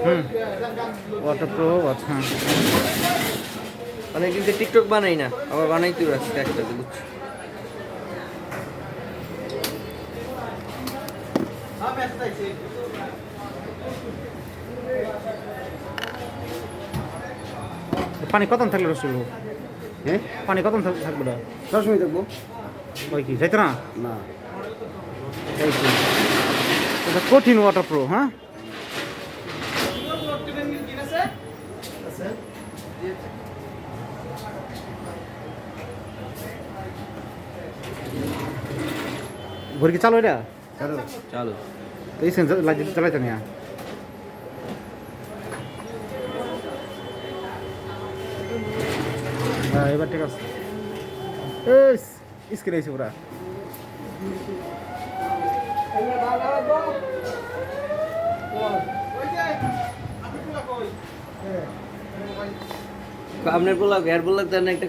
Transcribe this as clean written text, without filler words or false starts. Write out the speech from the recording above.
হুম water proof আচ্ছা। অনেকদিন তো টিকটক বানাই না, আবার বানাইতে আসছে একটা বুঝছি। পানি কত থাকলে রসুল? হ্যাঁ পানি কত থাকবে না? সবসময় দেখবো ওই কি যাইতো না? না ওই কি এটা কঠিন ওয়াটার প্রুফ হ্যাঁ। ঘুরে কি চালু এটা? চালু। তো এই সেন্সার লাইট চালাইতে নিয়ে হ্যাঁ এবার ঠিক আছে। স্ক্রিন আইছে পুরা। আপনার বললাম, হেয়ার বললাম, একটা